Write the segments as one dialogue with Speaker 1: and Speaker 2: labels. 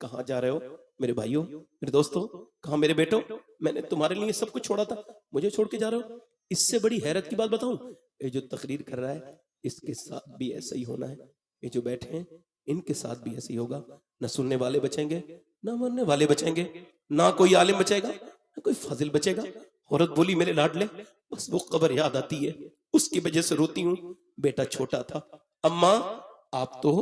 Speaker 1: कहाँ जा रहे हो मेरे भाइयों, मेरे दोस्तों, कहाँ मेरे बेटो, मैंने तुम्हारे लिए सब कुछ छोड़ा था, मुझे छोड़ के जा रहे हो। इससे बड़ी हैरत की बात बताऊं, ये जो तकरीर कर रहा है इसके साथ भी ऐसा ही होना है। ये जो बैठे हैं इनके साथ भी ऐसे ही होगा। न सुनने वाले बचेंगे, ना मरने वाले बचेंगे, ना कोई आलिम बचेगा, ना कोई फाजिल बचेगा। औरत बोली मेरे लाडले, बस वो कब्र याद आती है, उसकी वजह से रोती हूँ। बेटा छोटा था, अम्मा आप तो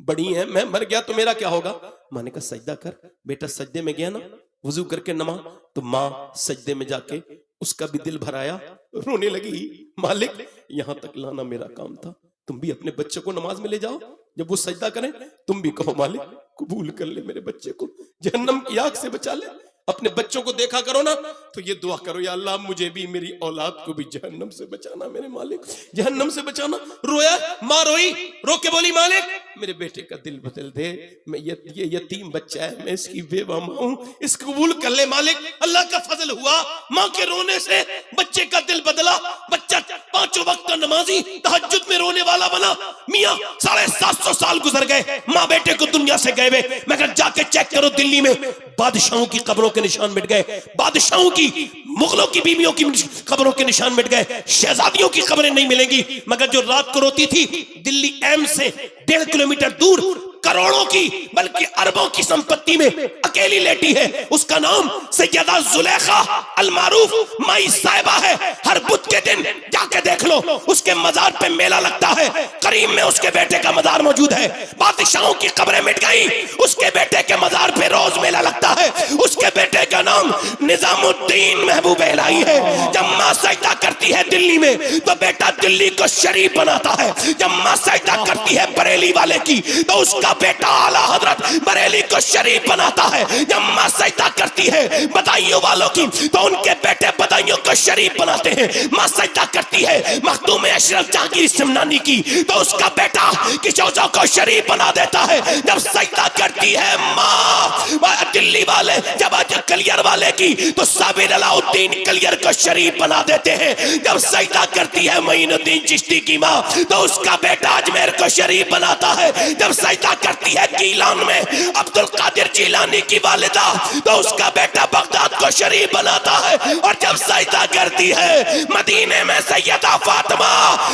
Speaker 1: बड़ी हैं, मैं मर गया तो मेरा क्या होगा। माँ ने कहा सजदा कर। बेटा सजदे में गया ना, वजू करके नमा, तो माँ सजदे में जाके उसका भी दिल भराया, रोने लगी, मालिक यहां तक लाना मेरा काम था, तुम भी अपने बच्चे को नमाज में ले जाओ, जब वो सजदा करें तुम भी कहो मालिक कबूल कर ले मेरे बच्चे को, जहन्नम की आग से बचा ले। अपने बच्चों को देखा करो ना तो ये दुआ करो, या अल्लाह मुझे भी मेरी औलाद को भी जहन्नम से बचाना, मेरे मालिक जहन्नम से बचाना। रोया, माँ रोई, रो के बोली मालिक मेरे बेटे का दिल बदल दे, मैं ये यतीम बच्चा है, मैं इसकी बेवा माँ हूँ, इसको कबूल कर ले मालिक। अल्लाह का फजल हुआ, माँ के रोने से बच्चे का दिल बदला, बच्चा 5 वक्त का नमाजी तहज्जुद में रोने वाला बना। मियाँ 750 साल गुजर गए, माँ बेटे को दुनिया से गए हुए, मगर जाके चेक करो दिल्ली में बादशाहों की कब्रों के निशान मिट गए, बादशाहों की, मुगलों की बीवियों की कब्रों के निशान मिट गए, शहजादियों की कब्रें नहीं मिलेंगी। मगर जो रात को रोती थी दिल्ली एम्स से 1.5 किलोमीटर दूर, करोड़ों की बल्कि अरबों की संपत्ति में अकेली लेटी है, उसका नाम सैयदा जुलेखा अल मारूफ माई साहिबा है। हर बुध के दिन जाके देख लो, उसके मजार पे मेला लगता है, करीम में उसके बेटे का मजार मौजूद है। बादशाहों की कब्रें मिट गई, उसके बेटे के मजार पे रोज मेला लगता है। उसके बेटे का नाम निजामुद्दीन महबूब इलाही है। जब माँ सजदा करती है दिल्ली में तो बेटा दिल्ली को शरीफ बनाता है, जब माँ सजदा करती है बरेली वाले की तो उसका बेटा आला हजरत बरेली को शरीफ बनाता है। जब माँ सजदा करती है बदायूं वालों की तो उनके बेटे बदायूं को शरीफ बनाते हैं। माँ सजदा करती है मखदूम अशरफ जहांगीर सिमनानी की तो उसका बेटा किशोर को शरीफ बना देता है। जब सजदा करती है माँ दिल्ली वाले, जब आज कलियर वाले की तो साबिर अलाउद्दीन कलियर को शरीफ बना देते हैं। जब सजदा करती है मोइनुद्दीन चिश्ती की माँ तो उसका बेटा अजमेर को शरीफ बनाता है। जब सजदा करती है गीलान में अब्दुल कादिर जिलानी की वालिदा तो उसका बेटा बगदाद को शरीफ बनाता है। और जब सजदा करती है मदीने में सैयदा फातिमा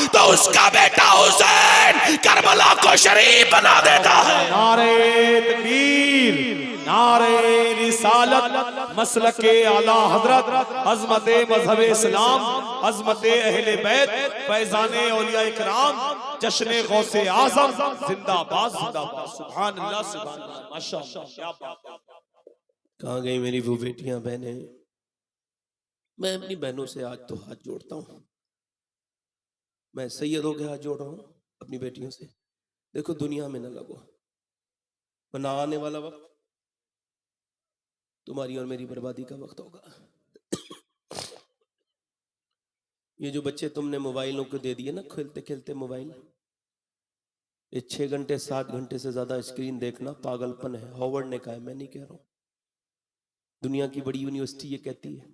Speaker 1: तो उसका बेटा हुसैन करबला को शरीफ बना देता है।
Speaker 2: नारे तकबीर, नारे रिसालत, मसलके आला हजरत, अजमते मजहब इस्लाम, अजमते अहले बैत, फैजाने औलिया इकराम, जश्ने गौसे आजम, जिंदाबाद जिंदाबाद, सुभान अल्लाह सुभान अल्लाह, माशाअल्लाह, क्या बात।
Speaker 1: कहाँ गई मेरी वो बेटियां बहनें। मैं अपनी बहनों से आज तो हाथ जोड़ता हूँ, मैं सैयदों के हाथ जोड़ रहा हूँ अपनी बेटियों से। देखो दुनिया में न लगो, वरना आने वाला वक्त तुम्हारी और मेरी बर्बादी का वक्त होगा। ये जो बच्चे तुमने मोबाइलों को दे दिए ना, खेलते खेलते मोबाइल, ये 6 घंटे 7 घंटे से ज्यादा स्क्रीन देखना पागलपन है। हॉवर्ड ने कहा है, मैं नहीं कह रहा हूं, दुनिया की बड़ी यूनिवर्सिटी ये कहती है।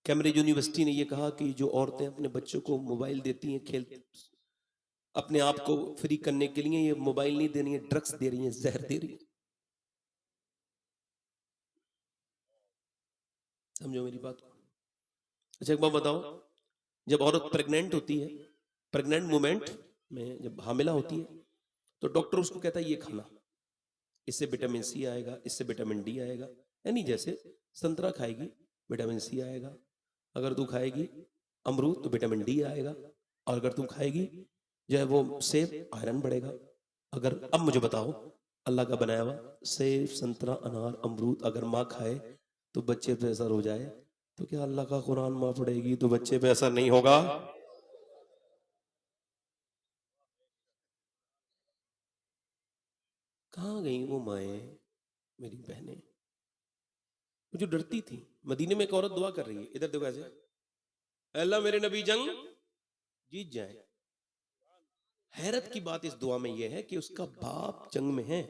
Speaker 1: कैम्ब्रिज यूनिवर्सिटी ने ये कहा कि जो औरतें अपने बच्चों को मोबाइल देती हैं खेल अपने आप को फ्री करने के लिए, ये मोबाइल नहीं दे रही है, ड्रग्स दे रही है, जहर दे रही है। समझो मेरी बात को। अच्छा एक बात बताओ, जब औरत प्रेग्नेंट होती है, प्रेग्नेंट मोमेंट में जब हामिला होती है तो डॉक्टर उसको कहता है ये खाना, इससे विटामिन सी आएगा, इससे विटामिन डी आएगा। यानी जैसे संतरा खाएगी विटामिन सी आएगा, अगर तू खाएगी अमरूद तो विटामिन डी आएगा, और अगर तुम खाएगी जो है वो सेब, आयरन बढ़ेगा। अगर अब मुझे बताओ, अल्लाह का बनाया हुआ सेब, संतरा, अनार, अमरूद अगर माँ खाए तो बच्चे पे असर हो जाए, तो क्या अल्लाह का कुरान माँ पढ़ेगी तो बच्चे पे असर नहीं होगा? कहाँ गई वो माएँ, मेरी बहनें? वो जो डरती थी। मदीने में एक औरत दुआ कर रही है, इधर देखो ऐसे, अल्लाह मेरे नबी जंग जीत जाए। हैरत की बात इस दुआ में यह है कि उसका बाप जंग में है,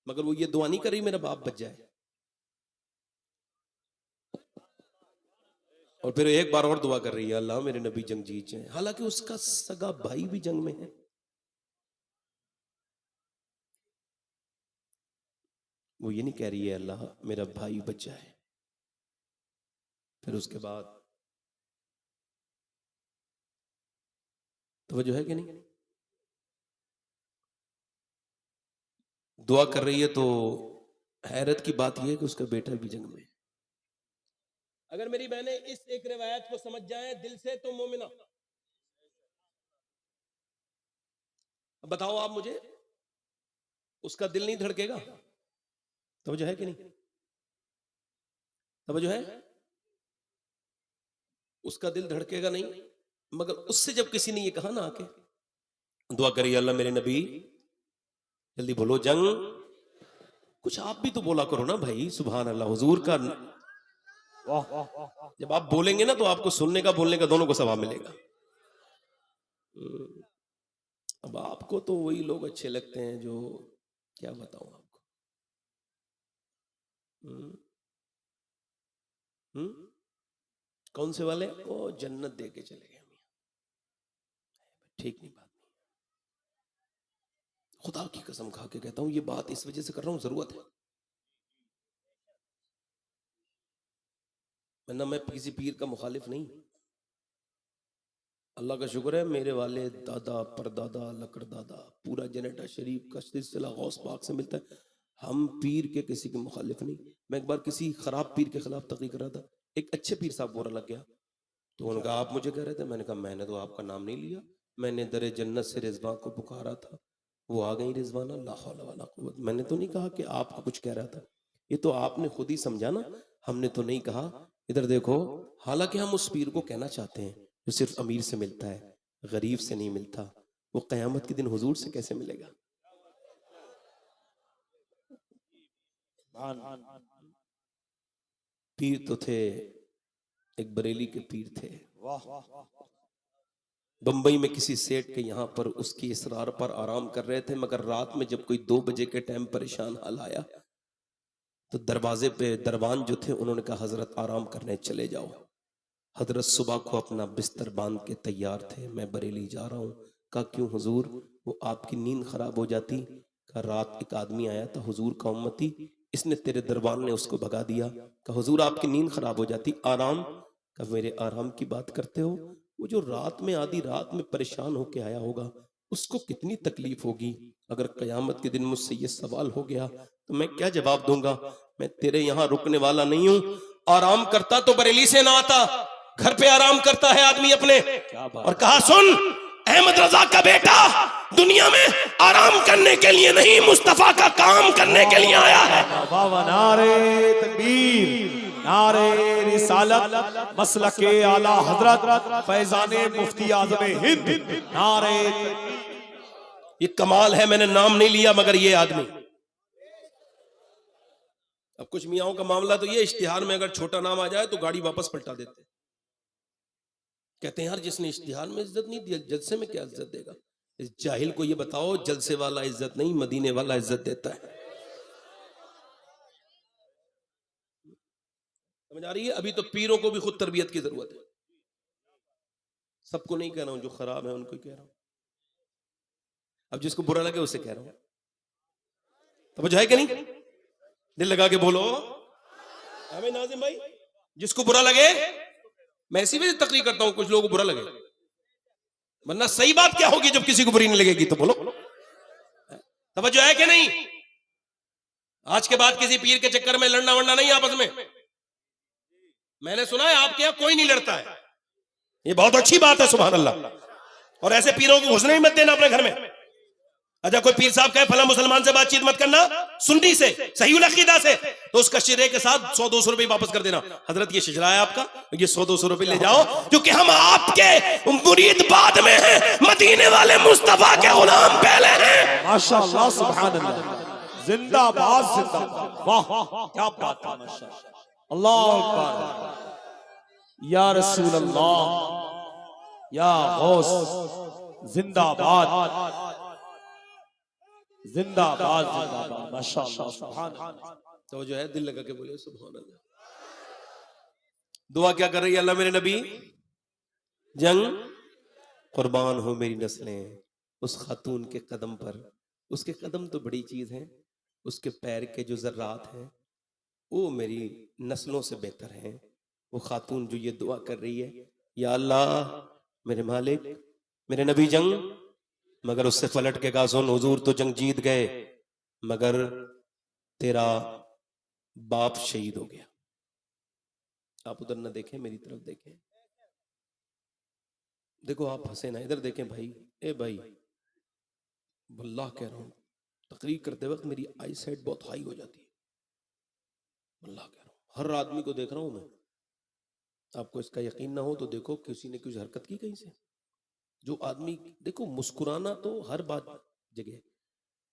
Speaker 1: मगर वो ये दुआ नहीं कर रही मेरा बाप बच जाए। और फिर एक बार और दुआ कर रही है, अल्लाह मेरे नबी जंग जीत जाए, हालांकि उसका सगा भाई भी जंग में है। वो ये नहीं कह रही है अल्लाह मेरा भाई बच जाए। फिर उसके बाद तो जो है कि नहीं, दुआ कर रही है। तो हैरत की बात यह है कि उसका बेटा भी जंग में है। अगर मेरी बहनें इस एक रिवायत को समझ जाएं दिल से तो मोमिना। अब बताओ आप मुझे, उसका दिल नहीं धड़केगा? तो जो है कि नहीं, तो जो है उसका दिल धड़केगा नहीं। मगर उससे जब किसी ने ये कहा ना आके दुआ करिए अल्लाह मेरे नबी जल्दी बोलो जंग, कुछ आप भी तो बोला करो ना भाई, सुभान अल्लाह। हुजूर का जब आप बोलेंगे ना तो आपको सुनने का बोलने का दोनों को सवाब मिलेगा। अब आपको तो वही लोग अच्छे लगते हैं जो क्या बताऊं आपको। कौन से वाले? वो जन्नत दे के चले गए। ठीक नहीं बात नहीं, खुदा की कसम खा के कहता हूं ये बात इस वजह से कर रहा हूं, जरूरत है। वरना मैं किसी पीर का मुखालिफ नहीं। अल्लाह का शुक्र है मेरे वाले दादा परदादा लकड़दादा पूरा जनरेटर शरीफ का सिलसिला गौस पाक से मिलता है। हम पीर के किसी के मुखालिफ नहीं। मैं एक बार किसी खराब पीर के खिलाफ तकरीर कर रहा था, एक अच्छे पीर साहब बुरा लग गया तो उन्होंने कहा आप मुझे कह रहे थे। मैंने कहा मैंने तो आपका नाम नहीं लिया, मैंने दरे जन्नत से रिजवान को पुकारा था, वो आ गई रिजवाना, ला हौला वला कुव्वत। मैंने तो नहीं कहा कि आपका कुछ कह रहा था, ये तो आपने खुद ही समझा ना, हमने तो नहीं कहा। इधर देखो, हालांकि हम उस पीर को कहना चाहते हैं जो सिर्फ अमीर से मिलता है, गरीब से नहीं मिलता। वो कयामत के दिन हुजूर से कैसे मिलेगा? पीर तो थे, एक बरेली के पीर थे, बंबई में किसी सेठ के यहाँ पर उसकी इसरार पर आराम कर रहे थे। मगर रात में जब कोई 2 बजे के टाइम परेशान हाल आया तो दरवाजे पे दरबान जो थे उन्होंने कहा हजरत आराम करने चले जाओ। हजरत सुबह को अपना बिस्तर बांध के तैयार थे, मैं बरेली जा रहा हूँ। कहा क्यों हुजूर? वो आपकी नींद खराब हो जाती। कहा रात एक आदमी आया था हुजूर का उम्मती, इसने तेरे दरबान ने उसको भगा दिया। कहा हुजूर आपकी नींद खराब हो जाती, आराम? कहा मेरे आराम की बात करते हो? वो जो रात में आधी रात में परेशान होके आया होगा उसको कितनी तकलीफ होगी। अगर कयामत के दिन मुझसे ये सवाल हो गया तो मैं क्या जवाब दूंगा? मैं तेरे यहाँ रुकने वाला नहीं हूं। आराम करता तो बरेली से ना आता, घर पे आराम करता है आदमी अपने। और कहा सुन अहमद रजा का बेटा दुनिया में आराम करने के लिए नहीं, मुस्तफा का काम करने के लिए आया है।
Speaker 2: नारे तकबीर, नारे रिसालत, मसलके आला हजरत फैजाने मुफ्ती आज़म हिंद, नारे।
Speaker 1: ये कमाल है, मैंने नाम नहीं लिया मगर ये आदमी। अब कुछ मियाओं का मामला तो ये, इश्तिहार में अगर छोटा नाम आ जाए तो गाड़ी वापस पलटा देते। कहते हैं यार जिसने इश्तिहार में इज्जत नहीं दी जलसे में क्या इज्जत देगा? इस जाहिल को ये बताओ जलसे वाला इज्जत नहीं मदीने वाला इज्जत देता है। समझ आ रही है? अभी तो पीरों को भी खुद तरबियत की जरूरत है। सबको नहीं कह रहा हूं, जो खराब है उनको कह रहा हूं। अब जिसको बुरा लगे उसे कह रहा हूं। तो है कि नहीं? दिल लगा के बोलो हमें नाजिम भाई, जिसको बुरा लगे। मैं इसी वजह से तकरीर करता हूं, कुछ लोगों को बुरा लगे, वरना सही बात क्या होगी जब किसी को बुरी नहीं लगेगी? तो बोलो तवज्जो है कि नहीं? आज के बाद किसी पीर के चक्कर में लड़ना वड़ना नहीं आपस में। मैंने सुना है आपके यहां कोई नहीं लड़ता है, ये बहुत अच्छी बात है, सुभान अल्लाह। और ऐसे पीरों को घुसने ही मत देना अपने घर में। अच्छा कोई पीर साहब कहे फला मुसलमान से बातचीत मत करना, सुन्नी से, सही अकीदा से, तो उसका शिरे के साथ 100-200 रुपए वापस कर देना। हजरत ये शिजरा है आपका, ये 100-200 रुपए ले जाओ, क्योंकि हम आपके मुरीद बाद में हैं, मदीने वाले मुस्तफा के गुलाम पहले हैं।
Speaker 2: माशाअल्लाह सुभान अल्लाह, जिंदाबाद जिंदाबाद, वाह क्या बात है, माशाअल्लाह, अल्लाह अकबर, या रसूल अल्लाह, या गौस, जिंदाबाद जिंदाबाद जिंदाबाद, माशाअल्लाह सुभान अल्लाह।
Speaker 1: तो जो है दिल लगा के बोले सुभान अल्लाह। दुआ क्या कर रही है अल्लाह मेरे नबी? जंग कुर्बान हो मेरी नस्लें उस खातून के कदम पर। उसके कदम तो बड़ी चीज है, उसके पैर के जो जर्रात हैं वो मेरी नस्लों से बेहतर हैं। वो खातून जो ये दुआ कर रही है, या अल्लाह मेरे मालिक, मेरे नबी जंग, मगर उससे पलट के कहा सुन हुजूर तो जंग जीत गए, मगर तेरा बाप शहीद हो गया। आप उधर ना देखें, मेरी तरफ देखें। देखो आप हंसे ना, इधर देखें भाई। ए भाई, वल्लाह कह रहा हूं, तकरीर करते वक्त मेरी आई साइट बहुत हाई हो जाती है। वल्लाह कह रहा हूं, हर आदमी को देख रहा हूं मैं। आपको इसका यकीन ना हो तो देखो किसी ने कुछ हरकत की कहीं से। जो आदमी, देखो मुस्कुराना तो हर बात जगह,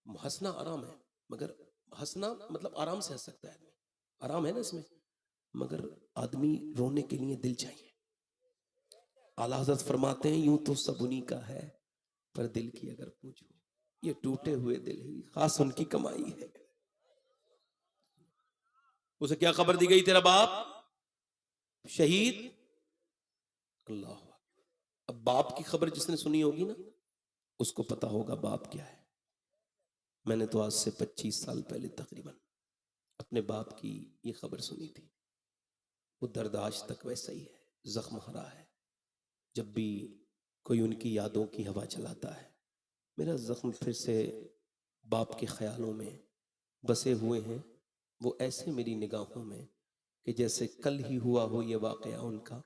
Speaker 1: हंसना आराम है, मगर हंसना मतलब आराम से हंस सकता है आदमी, आराम है ना इसमें, मगर आदमी रोने के लिए दिल चाहिए। आला हज़रत फरमाते हैं यूं तो सब उन्हीं का है, पर दिल की अगर पूछो, ये टूटे हुए दिल ही खास उनकी कमाई है। उसे क्या खबर दी गई, तेरा बाप शहीद। अल्लाह, अब बाप की खबर जिसने सुनी होगी ना, उसको पता होगा बाप क्या है। मैंने तो आज से 25 साल पहले तकरीबन अपने बाप की ये खबर सुनी थी। वो दर्द आज तक वैसा ही है, जख्म हरा है। जब भी कोई उनकी यादों की हवा चलाता है, मेरा जख्म फिर से बाप के ख्यालों में बसे हुए हैं। वो ऐसे मेरी निगाहों में कि जैसे कल ही हुआ हो ये वाकया उनका।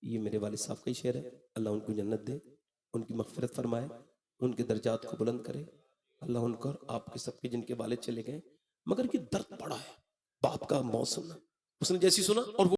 Speaker 1: ये मेरे वालिद साहब का ही शेर है। अल्लाह उनको जन्नत दे, उनकी मगफिरत फरमाए, उनके दर्जात को बुलंद करे। अल्लाह उनको और आपके सबके जिनके वालिद चले गए, मगर ये दर्द पड़ा है बाप का मौत सुनना। उसने जैसी सुना और वो